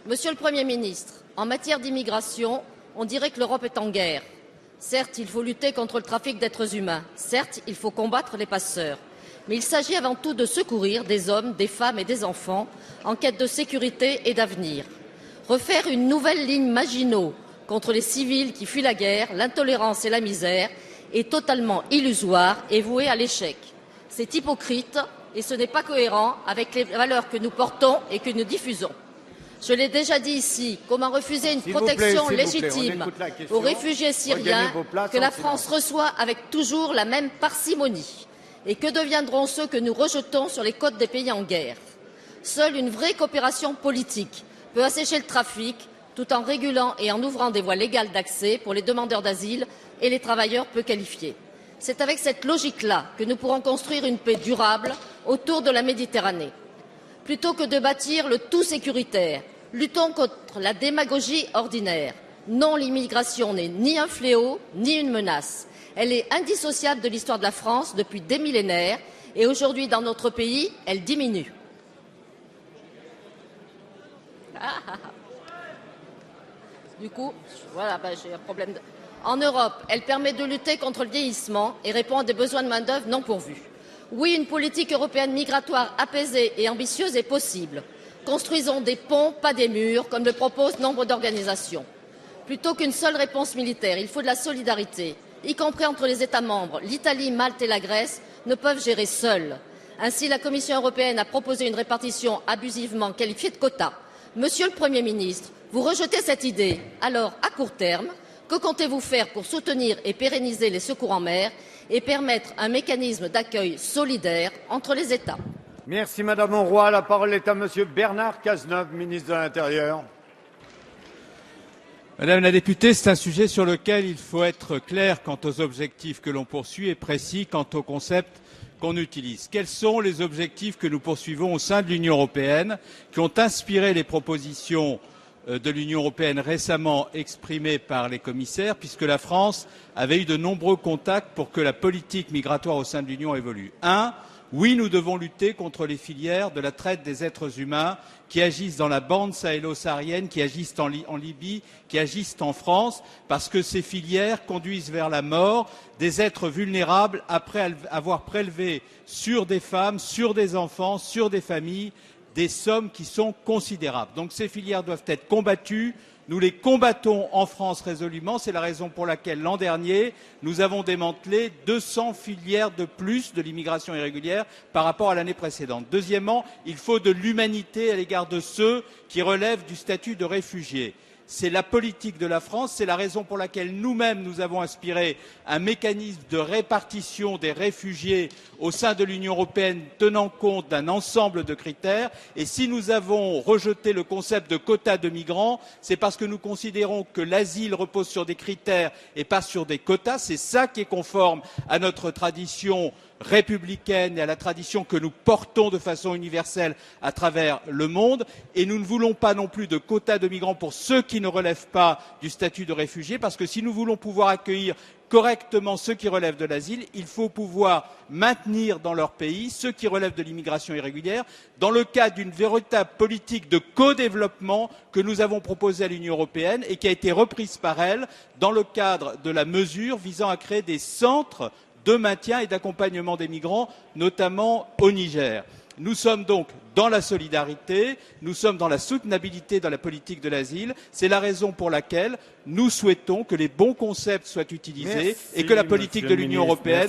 Monsieur le Premier ministre, en matière d'immigration, on dirait que l'Europe est en guerre. Certes, il faut lutter contre le trafic d'êtres humains. Certes, il faut combattre les passeurs. Mais il s'agit avant tout de secourir des hommes, des femmes et des enfants en quête de sécurité et d'avenir. Refaire une nouvelle ligne Maginot contre les civils qui fuient la guerre, l'intolérance et la misère est totalement illusoire et voué à l'échec. C'est hypocrite et ce n'est pas cohérent avec les valeurs que nous portons et que nous diffusons. Je l'ai déjà dit ici, comment refuser une protection légitime aux réfugiés syriens que la France reçoit avec toujours la même parcimonie? Et que deviendront ceux que nous rejetons sur les côtes des pays en guerre? Seule une vraie coopération politique peut assécher le trafic tout en régulant et en ouvrant des voies légales d'accès pour les demandeurs d'asile et les travailleurs peu qualifiés. C'est avec cette logique-là que nous pourrons construire une paix durable autour de la Méditerranée. Plutôt que de bâtir le tout sécuritaire, luttons contre la démagogie ordinaire. Non, l'immigration n'est ni un fléau, ni une menace. Elle est indissociable de l'histoire de la France depuis des millénaires et aujourd'hui, dans notre pays, elle diminue. Du coup, voilà, j'ai un problème. En Europe, elle permet de lutter contre le vieillissement et répond à des besoins de main-d'œuvre non pourvus. Oui, une politique européenne migratoire apaisée et ambitieuse est possible. Construisons des ponts, pas des murs, comme le proposent nombre d'organisations. Plutôt qu'une seule réponse militaire, il faut de la solidarité, y compris entre les États membres. L'Italie, Malte et la Grèce ne peuvent gérer seuls. Ainsi, la Commission européenne a proposé une répartition abusivement qualifiée de quotas. Monsieur le Premier ministre, vous rejetez cette idée. Alors, à court terme, que comptez-vous faire pour soutenir et pérenniser les secours en mer et permettre un mécanisme d'accueil solidaire entre les États? Merci Madame Monroy. La parole est à Monsieur Bernard Cazeneuve, ministre de l'Intérieur. Madame la députée, c'est un sujet sur lequel il faut être clair quant aux objectifs que l'on poursuit et précis quant aux concepts qu'on utilise. Quels sont les objectifs que nous poursuivons au sein de l'Union européenne, qui ont inspiré les propositions de l'Union européenne récemment exprimées par les commissaires, puisque la France avait eu de nombreux contacts pour que la politique migratoire au sein de l'Union évolue. Oui, nous devons lutter contre les filières de la traite des êtres humains qui agissent dans la bande sahélo-saharienne, qui agissent en Libye, qui agissent en France, parce que ces filières conduisent vers la mort des êtres vulnérables après avoir prélevé sur des femmes, sur des enfants, sur des familles, des sommes qui sont considérables. Donc ces filières doivent être combattues. Nous les combattons en France résolument. C'est la raison pour laquelle, l'an dernier, nous avons démantelé 200 filières de plus de l'immigration irrégulière par rapport à l'année précédente. Deuxièmement, il faut de l'humanité à l'égard de ceux qui relèvent du statut de réfugiés. C'est la politique de la France, c'est la raison pour laquelle nous-mêmes nous avons inspiré un mécanisme de répartition des réfugiés au sein de l'Union européenne tenant compte d'un ensemble de critères. Et si nous avons rejeté le concept de quotas de migrants, c'est parce que nous considérons que l'asile repose sur des critères et pas sur des quotas. C'est ça qui est conforme à notre tradition républicaine et à la tradition que nous portons de façon universelle à travers le monde. Et nous ne voulons pas non plus de quotas de migrants pour ceux qui ne relèvent pas du statut de réfugiés, parce que si nous voulons pouvoir accueillir correctement ceux qui relèvent de l'asile, il faut pouvoir maintenir dans leur pays ceux qui relèvent de l'immigration irrégulière dans le cadre d'une véritable politique de co-développement que nous avons proposée à l'Union européenne et qui a été reprise par elle dans le cadre de la mesure visant à créer des centres de maintien et d'accompagnement des migrants, notamment au Niger. Nous sommes donc dans la solidarité, nous sommes dans la soutenabilité dans la politique de l'asile. C'est la raison pour laquelle nous souhaitons que les bons concepts soient utilisés et que la politique de l'Union européenne